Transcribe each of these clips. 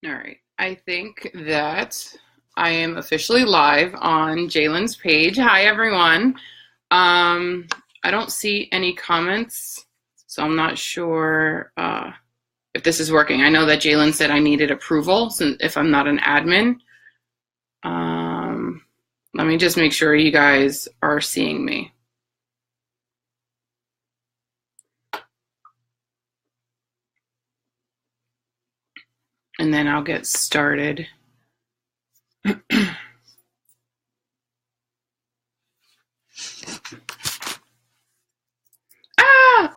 All right. I think that I am officially live on Jalen's page. Hi, everyone. Um, I don't see any comments, so I'm not sure if this is working. I know that Jalen said I needed approval since if I'm not an admin. Um, Let me just make sure you guys are seeing me. And then I'll get started.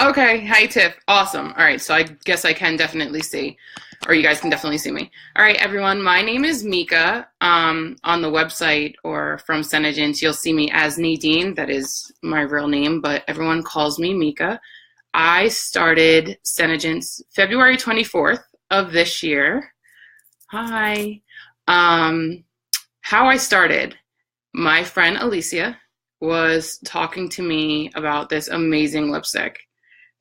Okay. Hi, Tiff. Awesome. All right. So I guess I can definitely see, or you guys can definitely see me. All right, everyone. My name is Mika. On the website or from Senegence, you'll see me as Nadine. That is my real name, but everyone calls me Mika. I started Senegence February 24th of this year. Hi. How I started, my friend Alicia was talking to me about this amazing lipstick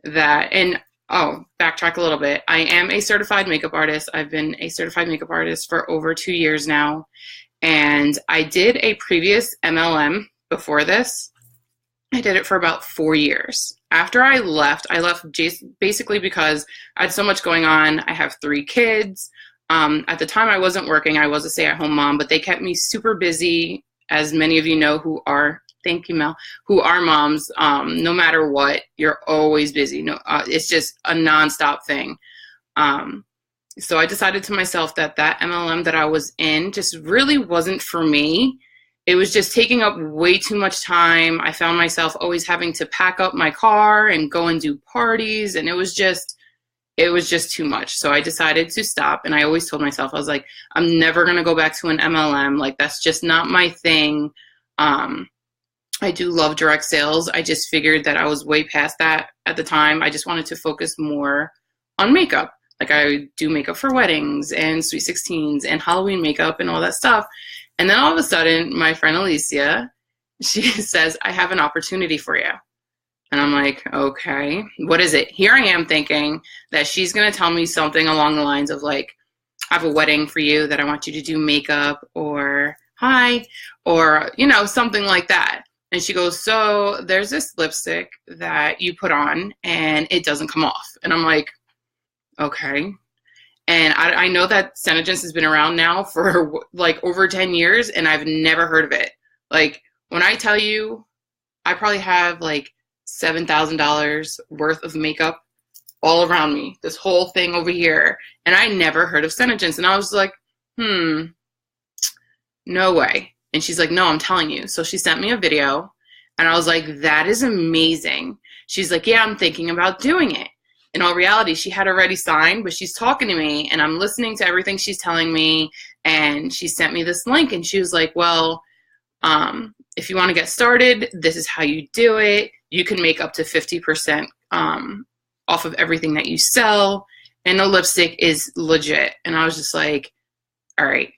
backtrack a little bit. I am a certified makeup artist. I've been a certified makeup artist for over 2 years now. And I did a previous MLM before this. I did it for about 4 years. After I left basically because I had so much going on. I have 3 kids. At the time I wasn't working. I was a stay-at-home mom, but they kept me super busy, as many of you know who are, thank you, Mel, who are moms. No matter what, you're always busy. No, it's just a nonstop thing. So I decided to myself that MLM that I was in just really wasn't for me. It was just taking up way too much time. I found myself always having to pack up my car and go and do parties, and it was just too much. So I decided to stop, and I always told myself, I was like, I'm never going to go back to an MLM. Like, that's just not my thing. I do love direct sales. I just figured that I was way past that at the time. I just wanted to focus more on makeup. Like, I do makeup for weddings and Sweet 16s and Halloween makeup and all that stuff. And then all of a sudden, my friend Alicia, she says, I have an opportunity for you. And I'm like, okay, what is it? Here I am thinking that she's going to tell me something along the lines of like, I have a wedding for you that I want you to do makeup, or hi, or, something like that. And she goes, so there's this lipstick that you put on and it doesn't come off. And I'm like, okay. And I know that Senegence has been around now for like over 10 years and I've never heard of it. Like, when I tell you, I probably have like $7,000 worth of makeup all around me, this whole thing over here. And I never heard of Senegence. And I was like, no way. And she's like, no, I'm telling you. So she sent me a video and I was like, that is amazing. She's like, yeah, I'm thinking about doing it. In all reality, she had already signed, but she's talking to me and I'm listening to everything she's telling me. And she sent me this link and she was like, well, if you want to get started, this is how you do it. You can make up to 50% off of everything that you sell. And the lipstick is legit. And I was just like, all right,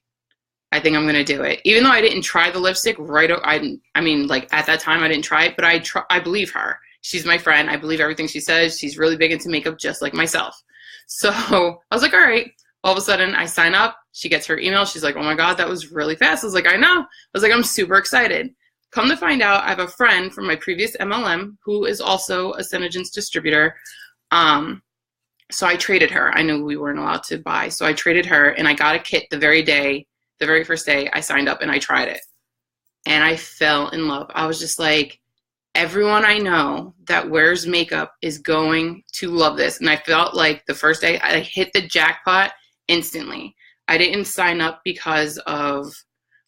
I think I'm going to do it. Even though I didn't try the lipstick I mean, like at that time I didn't try it, but I believe her. She's my friend. I believe everything she says. She's really big into makeup just like myself. So I was like, all right. All of a sudden I sign up. She gets her email. She's like, oh my God, that was really fast. I was like, I know. I was like, I'm super excited. Come to find out, I have a friend from my previous MLM who is also a Senegence distributor. So I traded her. I knew we weren't allowed to buy. So I traded her and I got a kit the very first day I signed up and I tried it. And I fell in love. I was just like, everyone I know that wears makeup is going to love this. And I felt like the first day I hit the jackpot instantly. I didn't sign up because of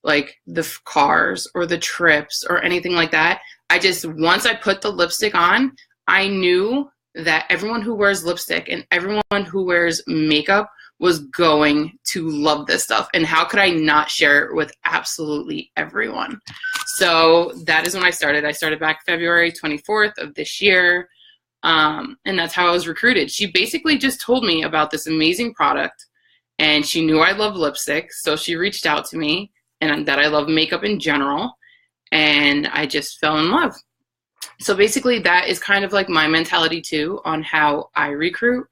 like the cars or the trips or anything like that. Once I put the lipstick on, I knew that everyone who wears lipstick and everyone who wears makeup was going to love this stuff. And how could I not share it with absolutely everyone? So that is when I started. I started back February 24th of this year. And that's how I was recruited. She basically just told me about this amazing product and she knew I love lipstick. So she reached out to me and that I love makeup in general. And I just fell in love. So basically that is kind of like my mentality too on how I recruit.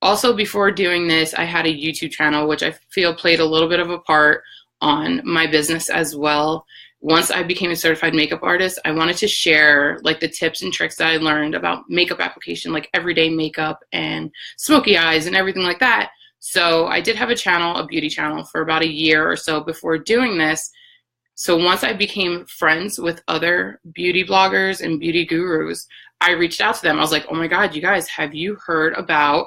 Also, before doing this, I had a YouTube channel, which I feel played a little bit of a part on my business as well. Once I became a certified makeup artist, I wanted to share like the tips and tricks that I learned about makeup application, like everyday makeup and smoky eyes and everything like that. So I did have a channel, a beauty channel, for about a year or so before doing this. So once I became friends with other beauty bloggers and beauty gurus, I reached out to them. I was like, oh my God, you guys, have you heard about,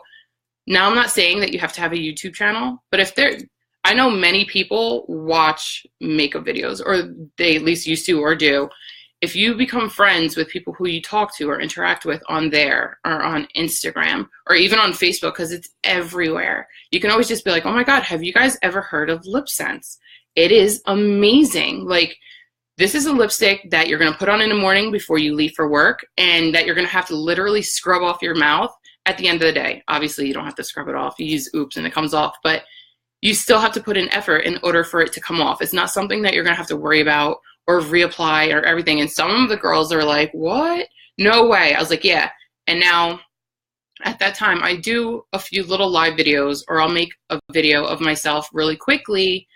now I'm not saying that you have to have a YouTube channel, but if there, I know many people watch makeup videos, or they at least used to or do. If you become friends with people who you talk to or interact with on there or on Instagram or even on Facebook, because it's everywhere, you can always just be like, oh my God, have you guys ever heard of Lip Sense? It is amazing. Like, this is a lipstick that you're going to put on in the morning before you leave for work, and that you're going to have to literally scrub off your mouth at the end of the day. Obviously, you don't have to scrub it off. You use Oops and it comes off, but you still have to put in effort in order for it to come off. It's not something that you're going to have to worry about or reapply or everything. And some of the girls are like, what? No way. I was like, yeah. And now at that time, I do a few little live videos, or I'll make a video of myself really quickly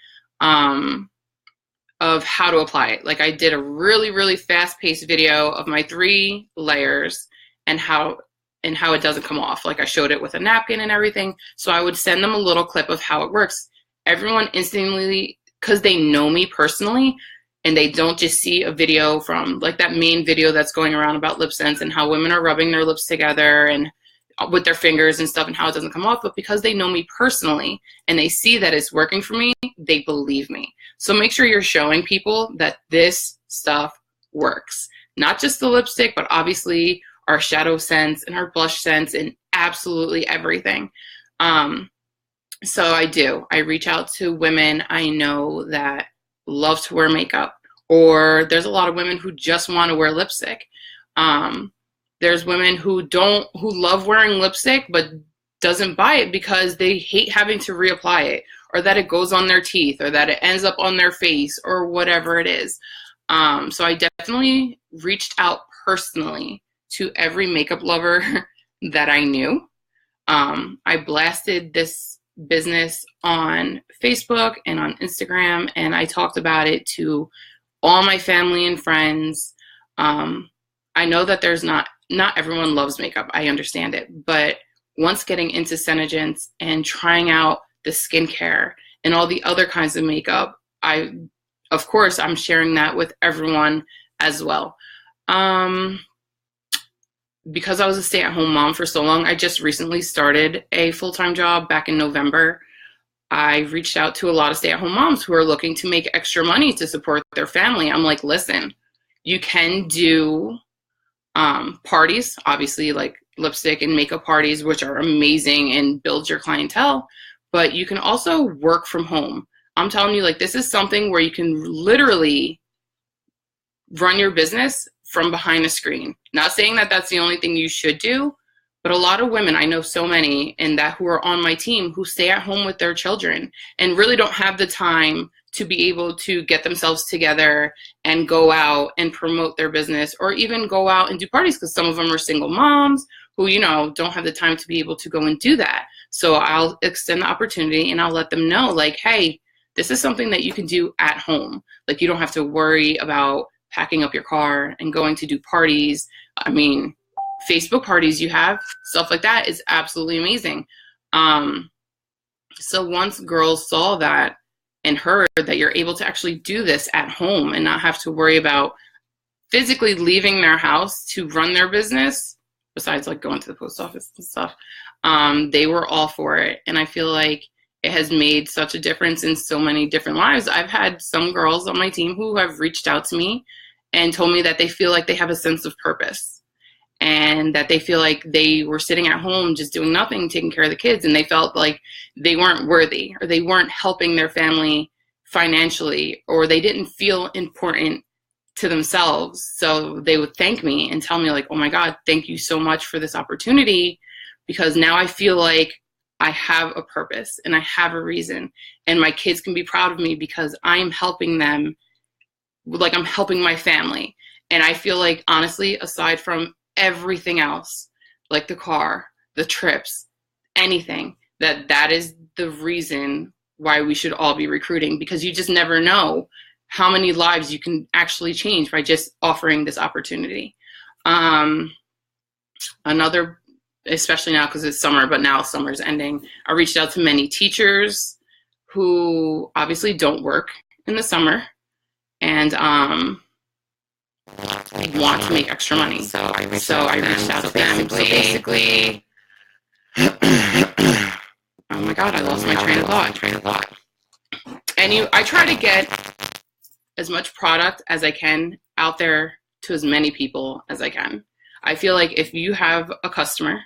of how to apply it. Like, I did a really, really fast-paced video of my 3 layers and how it doesn't come off. Like, I showed it with a napkin and everything. So I would send them a little clip of how it works. Everyone instantly, because they know me personally, and they don't just see a video from like that main video that's going around about Lip Sense and how women are rubbing their lips together and with their fingers and stuff and how it doesn't come off, but because they know me personally and they see that it's working for me, they believe me. So make sure you're showing people that this stuff works. Not just the lipstick, but obviously our shadow scents and our blush scents and absolutely everything. So I reach out to women I know that love to wear makeup, or there's a lot of women who just want to wear lipstick. There's women who love wearing lipstick but doesn't buy it because they hate having to reapply it, or that it goes on their teeth, or that it ends up on their face, or whatever it is. So I definitely reached out personally to every makeup lover that I knew. I blasted this business on Facebook and on Instagram, and I talked about it to all my family and friends. I know that there's not everyone loves makeup. I understand it. But once getting into Senegence and trying out the skincare and all the other kinds of makeup, of course, I'm sharing that with everyone as well. Because I was a stay-at-home mom for so long, I just recently started a full-time job back in November. I reached out to a lot of stay-at-home moms who are looking to make extra money to support their family. I'm like, listen, you can do parties, obviously, like lipstick and makeup parties, which are amazing and builds your clientele, but you can also work from home. I'm telling you, like, this is something where you can literally run your business from behind a screen. Not saying that that's the only thing you should do, but a lot of women, I know so many, and that who are on my team, who stay at home with their children and really don't have the time to be able to get themselves together and go out and promote their business, or even go out and do parties, because some of them are single moms who, don't have the time to be able to go and do that. So I'll extend the opportunity and I'll let them know, like, hey, this is something that you can do at home. Like, you don't have to worry about packing up your car and going to do parties. I mean, Facebook parties you have, stuff like that is absolutely amazing. So once girls saw that and heard that you're able to actually do this at home and not have to worry about physically leaving their house to run their business, besides like going to the post office and stuff, they were all for it. And I feel like it has made such a difference in so many different lives. I've had some girls on my team who have reached out to me and told me that they feel like they have a sense of purpose, and that they feel like they were sitting at home just doing nothing, taking care of the kids, and they felt like they weren't worthy, or they weren't helping their family financially, or they didn't feel important to themselves. So they would thank me and tell me, like, oh my God, thank you so much for this opportunity, because now I feel like I have a purpose and I have a reason, and my kids can be proud of me because I'm helping them, like I'm helping my family. And I feel like, honestly, aside from everything else, like the car, the trips, anything, that is the reason why we should all be recruiting, because you just never know how many lives you can actually change by just offering this opportunity. Another, especially now because it's summer, but now summer's ending, I reached out to many teachers who obviously don't work in the summer and want to make extra money. So I reached out to them. So basically, oh my God, I lost my train of thought. And I try to get as much product as I can out there to as many people as I can. I feel like if you have a customer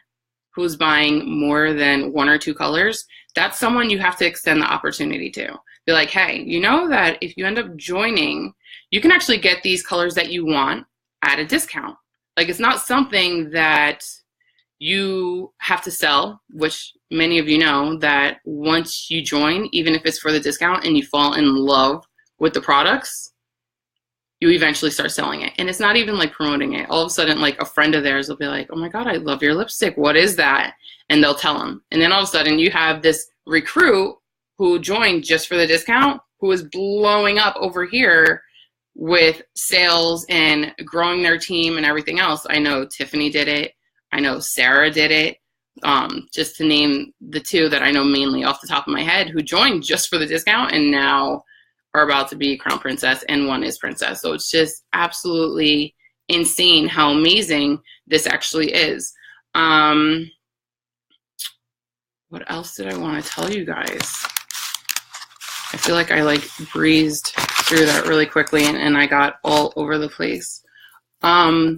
who's buying more than 1 or 2 colors, that's someone you have to extend the opportunity to. Be like, hey, you know that if you end up joining, you can actually get these colors that you want at a discount. Like, it's not something that you have to sell, which many of you know that once you join, even if it's for the discount and you fall in love with the products, you eventually start selling it. And it's not even like promoting it. All of a sudden, like a friend of theirs will be like, oh my God, I love your lipstick. What is that? And they'll tell them. And then all of a sudden you have this recruit who joined just for the discount, who is blowing up over here with sales and growing their team and everything else. I know Tiffany did it. I know Sarah did it. Just to name the 2 that I know mainly off the top of my head, who joined just for the discount and now are about to be crown princess, and one is princess. So it's just absolutely insane how amazing this actually is. What else did I want to tell you guys? I feel like I breezed through that really quickly and I got all over the place. My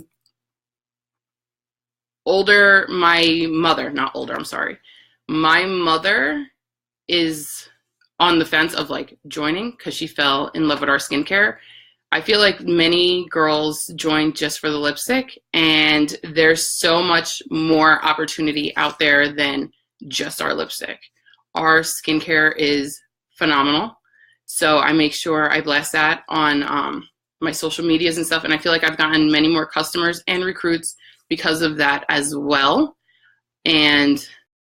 mother is on the fence of joining because she fell in love with our skincare. I feel like many girls join just for the lipstick, and there's so much more opportunity out there than just our lipstick. Our skincare is phenomenal. So I make sure I blast that on my social medias and stuff. And I feel like I've gotten many more customers and recruits because of that as well. And